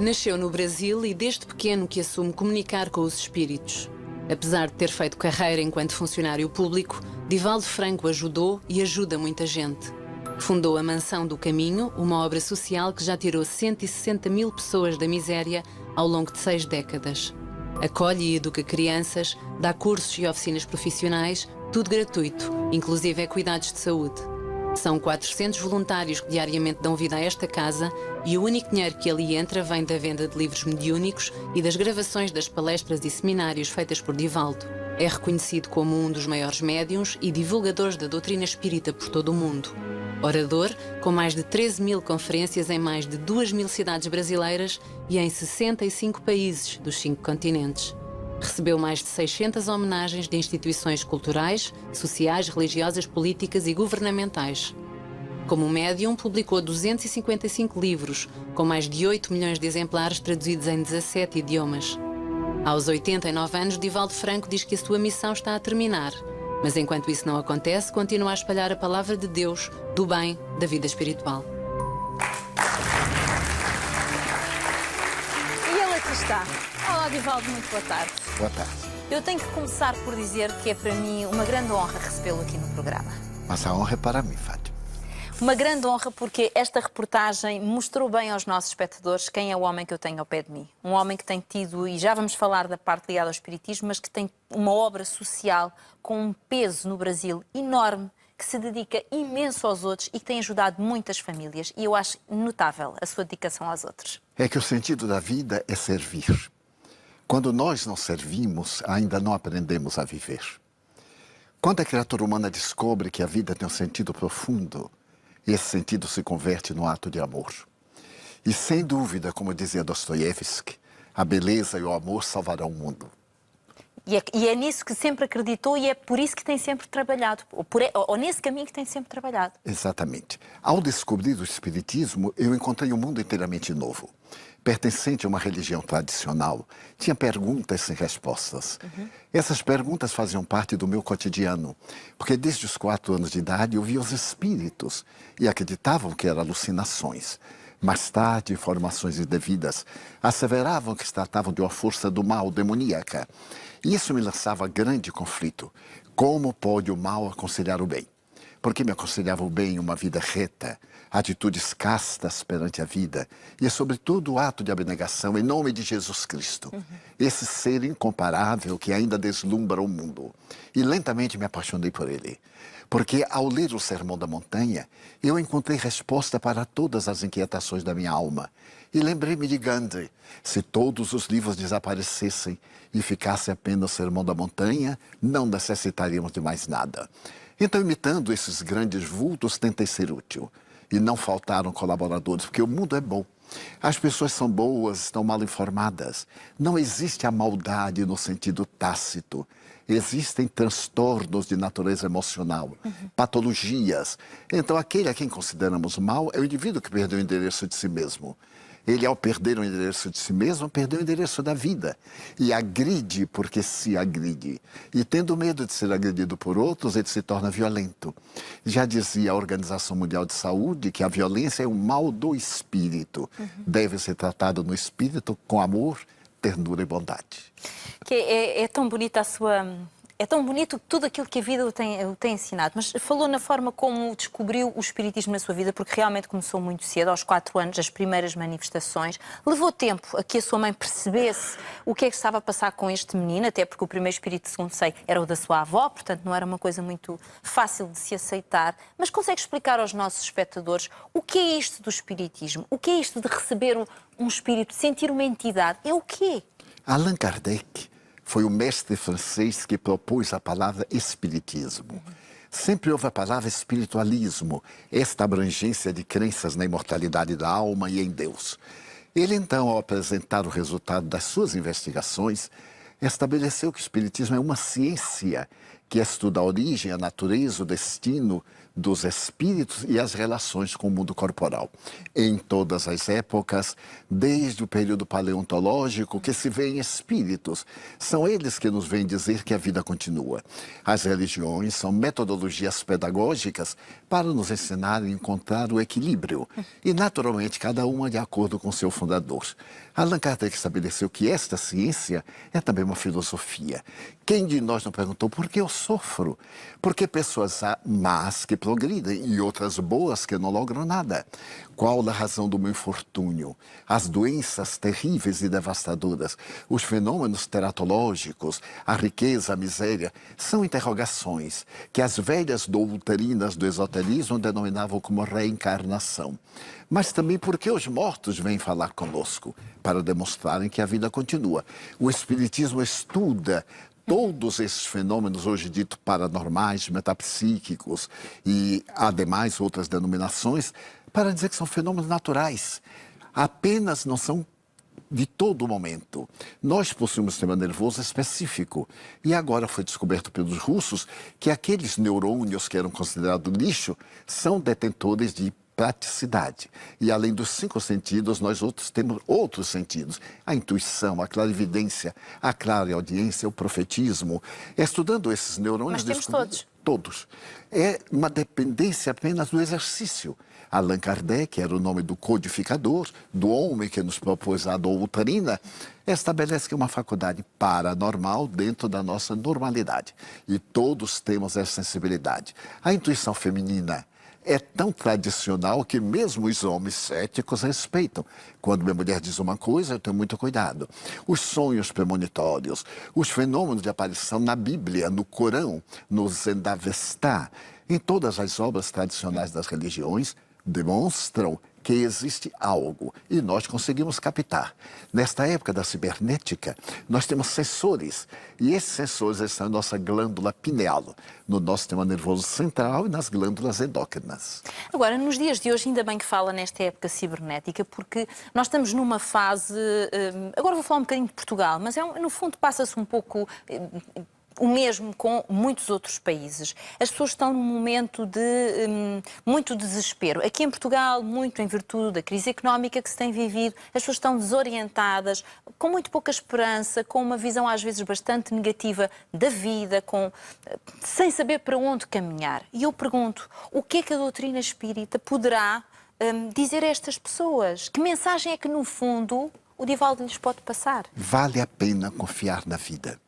Nasceu no Brasil e desde pequeno que assume comunicar com os espíritos. Apesar de ter feito carreira enquanto funcionário público, Divaldo Franco ajudou e ajuda muita gente. Fundou a Mansão do Caminho, uma obra social que já tirou 160 mil pessoas da miséria ao longo de 6 décadas. Acolhe e educa crianças, dá cursos e oficinas profissionais, tudo gratuito, inclusive cuidados de saúde. São 400 voluntários que diariamente dão vida a esta casa e o único dinheiro que ali entra vem da venda de livros mediúnicos e das gravações das palestras e seminários feitas por Divaldo. É reconhecido como um dos maiores médiuns e divulgadores da doutrina espírita por todo o mundo. Orador, com mais de 13 mil conferências em mais de 2 mil cidades brasileiras e em 65 países dos 5 continentes. Recebeu mais de 600 homenagens de instituições culturais, sociais, religiosas, políticas e governamentais. Como médium, publicou 255 livros, com mais de 8 milhões de exemplares traduzidos em 17 idiomas. Aos 89 anos, Divaldo Franco diz que a sua missão está a terminar, mas enquanto isso não acontece, continua a espalhar a palavra de Deus, do bem, da vida espiritual. E ele aqui está. Olá, Divaldo, muito boa tarde. Boa tarde. Eu tenho que começar por dizer que é para mim uma grande honra recebê-lo aqui no programa. Mas a honra é para mim, Fátima. Uma grande honra porque esta reportagem mostrou bem aos nossos espectadores quem é o homem que eu tenho ao pé de mim. Um homem que tem tido, e já vamos falar da parte ligada ao espiritismo, mas que tem uma obra social com um peso no Brasil enorme, que se dedica imenso aos outros e que tem ajudado muitas famílias. E eu acho notável a sua dedicação aos outros. É que o sentido da vida é servir. Quando nós não servimos, ainda não aprendemos a viver. Quando a criatura humana descobre que a vida tem um sentido profundo, esse sentido se converte no ato de amor. E sem dúvida, como dizia Dostoiévski, a beleza e o amor salvarão o mundo. E é nisso que sempre acreditou e é por isso que tem sempre trabalhado, ou nesse caminho que tem sempre trabalhado. Exatamente. Ao descobrir o Espiritismo, eu encontrei um mundo inteiramente novo. Pertencente a uma religião tradicional, tinha perguntas sem respostas. Essas perguntas faziam parte do meu cotidiano, porque desde os 4 anos de idade eu via os espíritos e acreditavam que eram alucinações. Mais tarde, informações indevidas asseveravam que se tratavam de uma força do mal demoníaca. E isso me lançava a grande conflito. Como pode o mal aconselhar o bem? Porque me aconselhava o bem uma vida reta, atitudes castas perante a vida e, sobretudo, o ato de abnegação em nome de Jesus Cristo. Esse ser incomparável que ainda deslumbra o mundo. E lentamente me apaixonei por ele. Porque, ao ler o Sermão da Montanha, eu encontrei resposta para todas as inquietações da minha alma. E lembrei-me de Gandhi. Se todos os livros desaparecessem e ficasse apenas o Sermão da Montanha, não necessitaríamos de mais nada. Então, imitando esses grandes vultos, tentei ser útil. E não faltaram colaboradores, porque o mundo é bom. As pessoas são boas, estão mal informadas. Não existe a maldade no sentido tácito. Existem transtornos de natureza emocional, patologias. Então, aquele a quem consideramos mal é o indivíduo que perdeu o endereço de si mesmo. Ele, ao perder o endereço de si mesmo, perdeu o endereço da vida. E agride porque se agride. E tendo medo de ser agredido por outros, ele se torna violento. Já dizia a Organização Mundial de Saúde que a violência é um mal do espírito. Deve ser tratado no espírito com amor, ternura e bondade. Que é tão bonita a sua... É tão bonito tudo aquilo que a vida o tem ensinado, mas falou na forma como descobriu o espiritismo na sua vida, porque realmente começou muito cedo, aos 4 anos, as primeiras manifestações. Levou tempo a que a sua mãe percebesse o que é que estava a passar com este menino, até porque o primeiro espírito, segundo sei, era o da sua avó, portanto não era uma coisa muito fácil de se aceitar. Mas consegue explicar aos nossos espectadores o que é isto do espiritismo? O que é isto de receber um espírito, sentir uma entidade? É o quê? Allan Kardec foi o mestre francês que propôs a palavra espiritismo. Sempre houve a palavra espiritualismo, esta abrangência de crenças na imortalidade da alma e em Deus. Ele, então, ao apresentar o resultado das suas investigações, estabeleceu que o espiritismo é uma ciência que estuda a origem, a natureza, o destino dos espíritos e as relações com o mundo corporal. Em todas as épocas, desde o período paleontológico, que se vê em espíritos. São eles que nos vêm dizer que a vida continua. As religiões são metodologias pedagógicas para nos ensinar a encontrar o equilíbrio. E, naturalmente, cada uma de acordo com seu fundador. Allan Kardec estabeleceu que esta ciência é também uma filosofia. Quem de nós não perguntou por que eu sofro? Por que pessoas más que progridem e outras boas que não logram nada? Qual a razão do meu infortúnio? As doenças terríveis e devastadoras, os fenômenos teratológicos, a riqueza, a miséria, são interrogações que as velhas doutrinas do esoterismo denominavam como reencarnação. Mas também porque os mortos vêm falar conosco, para demonstrarem que a vida continua. O Espiritismo estuda todos esses fenômenos, hoje dito paranormais, metapsíquicos e, ademais, outras denominações, para dizer que são fenômenos naturais. Apenas não são de todo momento. Nós possuímos um sistema nervoso específico. E agora foi descoberto pelos russos que aqueles neurônios que eram considerados lixo são detentores de praticidade. E além dos 5 sentidos, nós outros temos outros sentidos. A intuição, a clarividência, a clareaudiência, o profetismo. Estudando esses neurônios... Mas temos todos. Todos. É uma dependência apenas do exercício. Allan Kardec era o nome do codificador, do homem que nos propôs a doutrina, estabelece que é uma faculdade paranormal dentro da nossa normalidade. E todos temos essa sensibilidade. A intuição feminina é tão tradicional que mesmo os homens céticos respeitam. Quando minha mulher diz uma coisa, eu tenho muito cuidado. Os sonhos premonitórios, os fenômenos de aparição na Bíblia, no Corão, no Zendavesta, em todas as obras tradicionais das religiões, demonstram que existe algo e nós conseguimos captar. Nesta época da cibernética, nós temos sensores e esses sensores estão na nossa glândula pineal, no nosso sistema nervoso central e nas glândulas endócrinas. Agora, nos dias de hoje, ainda bem que fala nesta época cibernética, porque nós estamos numa fase... Agora vou falar um bocadinho de Portugal, mas no fundo passa-se um pouco... O mesmo com muitos outros países. As pessoas estão num momento de muito desespero. Aqui em Portugal, muito em virtude da crise económica que se tem vivido, as pessoas estão desorientadas, com muito pouca esperança, com uma visão às vezes bastante negativa da vida, sem saber para onde caminhar. E eu pergunto, o que é que a doutrina espírita poderá dizer a estas pessoas? Que mensagem é que, no fundo, o Divaldo lhes pode passar? Vale a pena confiar na vida,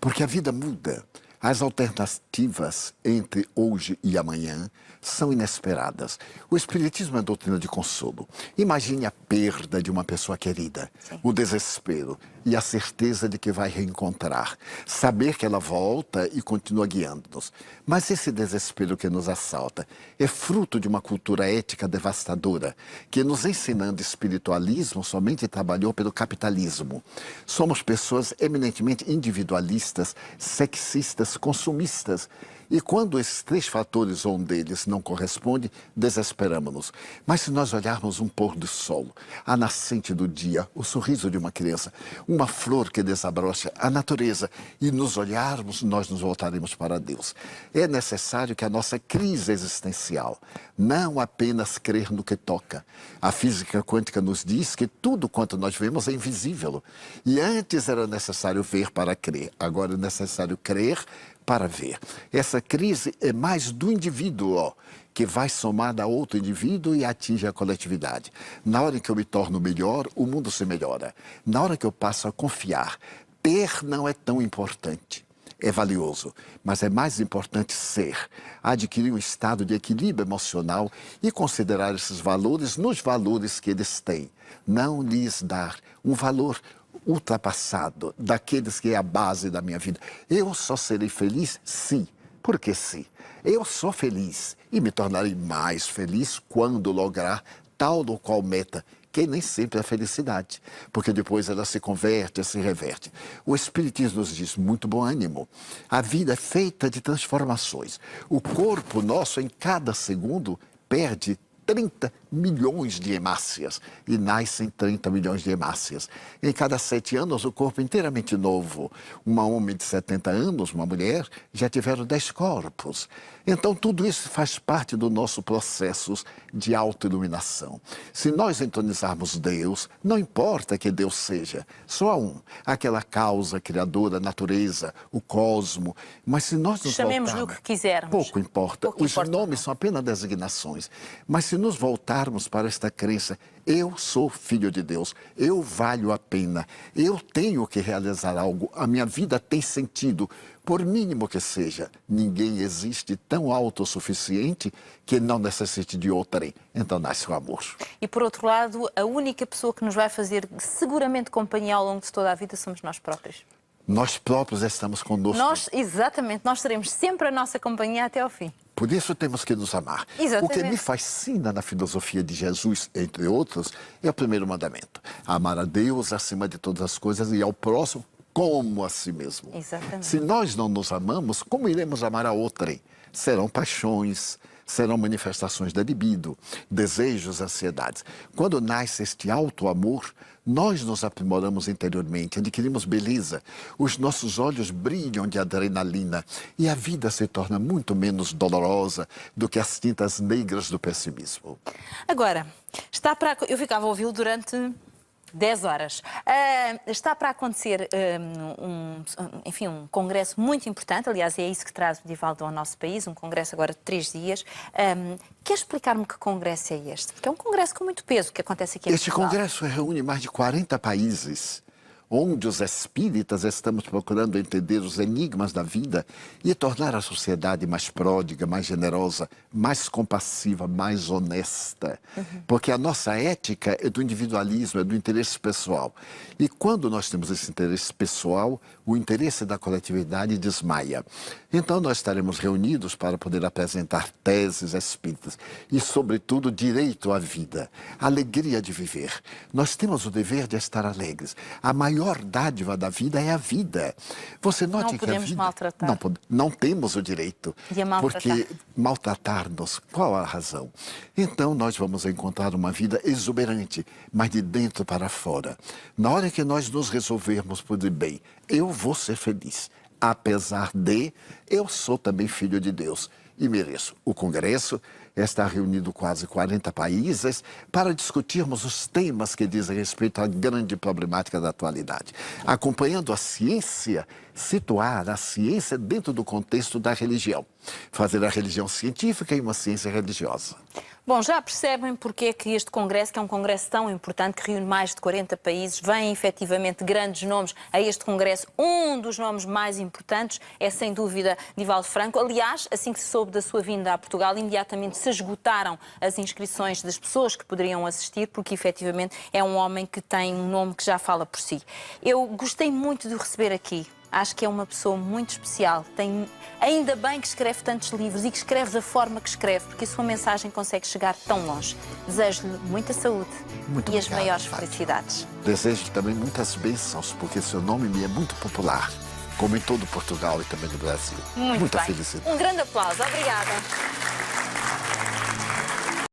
porque a vida muda. As alternativas entre hoje e amanhã são inesperadas. O Espiritismo é doutrina de consolo. Imagine a perda de uma pessoa querida, o desespero e a certeza de que vai reencontrar. Saber que ela volta e continua guiando-nos. Mas esse desespero que nos assalta é fruto de uma cultura ética devastadora, que nos ensinando espiritualismo somente trabalhou pelo capitalismo. Somos pessoas eminentemente individualistas, sexistas, consumistas. E quando esses 3 fatores ou um deles não corresponde, desesperamos-nos. Mas se nós olharmos um pôr do sol, a nascente do dia, o sorriso de uma criança, uma flor que desabrocha, a natureza, e nos olharmos, nós nos voltaremos para Deus. É necessário que a nossa crise existencial não apenas crer no que toca. A física quântica nos diz que tudo quanto nós vemos é invisível. E antes era necessário ver para crer, agora é necessário crer para ver. Essa crise é mais do indivíduo, que vai somar a outro indivíduo e atinge a coletividade. Na hora em que eu me torno melhor, o mundo se melhora. Na hora que eu passo a confiar, ter não é tão importante. É valioso, mas é mais importante ser, adquirir um estado de equilíbrio emocional e considerar esses valores nos valores que eles têm. Não lhes dar um valor ultrapassado, daqueles que é a base da minha vida. Eu só serei feliz? Sim. Por que sim? Eu sou feliz e me tornarei mais feliz quando lograr tal ou qual meta, que nem sempre é a felicidade, porque depois ela se converte, se reverte. O Espiritismo nos diz, muito bom ânimo, a vida é feita de transformações. O corpo nosso, em cada segundo, perde 30 milhões de hemácias e nascem 30 milhões de hemácias. Em cada 7 anos, o corpo inteiramente novo. Uma homem de 70 anos, uma mulher, já tiveram 10 corpos. Então, tudo isso faz parte do nosso processo de autoiluminação. Se nós entronizarmos Deus, não importa que Deus seja, só há um. Aquela causa criadora, a natureza, o cosmo. Mas se nós nos chamemos-lhe o que quisermos. Pouco importa. Os nomes são apenas designações. Mas se nos voltarmos para esta crença, eu sou filho de Deus, eu valho a pena, eu tenho que realizar algo, a minha vida tem sentido, por mínimo que seja. Ninguém existe tão autossuficiente que não necessite de outrem. Então nasce o amor. E por outro lado, a única pessoa que nos vai fazer seguramente companhia ao longo de toda a vida somos nós próprios. Nós próprios estamos conosco. Exatamente, nós teremos sempre a nossa companhia até ao fim. Por isso temos que nos amar. Exatamente. O que me fascina na filosofia de Jesus, entre outros, é o primeiro mandamento. Amar a Deus acima de todas as coisas e ao próximo como a si mesmo. Exatamente. Se nós não nos amamos, como iremos amar a outrem? Serão paixões, serão manifestações da libido, desejos, ansiedades. Quando nasce este alto amor, nós nos aprimoramos interiormente, adquirimos beleza, os nossos olhos brilham de adrenalina e a vida se torna muito menos dolorosa do que as tintas negras do pessimismo. Agora, eu ficava a ouvi-lo durante 10 horas. Está para acontecer um congresso muito importante, aliás, é isso que traz o Divaldo ao nosso país, um congresso agora de 3 dias. Quer explicar-me que congresso é este? Porque é um congresso com muito peso que acontece aqui em Este Portugal. congresso reúne mais de 40 países, onde os espíritas estamos procurando entender os enigmas da vida e tornar a sociedade mais pródiga, mais generosa, mais compassiva, mais honesta. Porque a nossa ética é do individualismo, é do interesse pessoal. E quando nós temos esse interesse pessoal, o interesse da coletividade desmaia. Então nós estaremos reunidos para poder apresentar teses espíritas e, sobretudo, direito à vida, alegria de viver. Nós temos o dever de estar alegres. A maior dádiva da vida é a vida. Você note que a vida... Não podemos maltratar. Não temos o direito. De a maltratar. Porque maltratar-nos, qual a razão? Então nós vamos encontrar uma vida exuberante, mas de dentro para fora. Na hora que nós nos resolvermos por dizer, bem, eu vou ser feliz, apesar de eu sou também filho de Deus e mereço. O Congresso está reunido quase 40 países para discutirmos os temas que dizem respeito à grande problemática da atualidade. Acompanhando a ciência, situar a ciência dentro do contexto da religião. Fazer a religião científica e uma ciência religiosa. Bom, já percebem porque é que este congresso, que é um congresso tão importante, que reúne mais de 40 países, vêm efetivamente grandes nomes a este congresso. Um dos nomes mais importantes é, sem dúvida, Divaldo Franco. Aliás, assim que se soube da sua vinda a Portugal, imediatamente se esgotaram as inscrições das pessoas que poderiam assistir, porque efetivamente é um homem que tem um nome que já fala por si. Eu gostei muito de o receber aqui. Acho que é uma pessoa muito especial. Ainda bem que escreve tantos livros e que escreve da forma que escreve, porque a sua mensagem consegue chegar tão longe. Desejo-lhe muita saúde Muito e as obrigado, maiores Fátima. felicidades. Desejo também muitas bênçãos, porque seu nome me é muito popular, como em todo Portugal e também no Brasil. Muito Muita bem. felicidade. Um grande aplauso. Obrigada.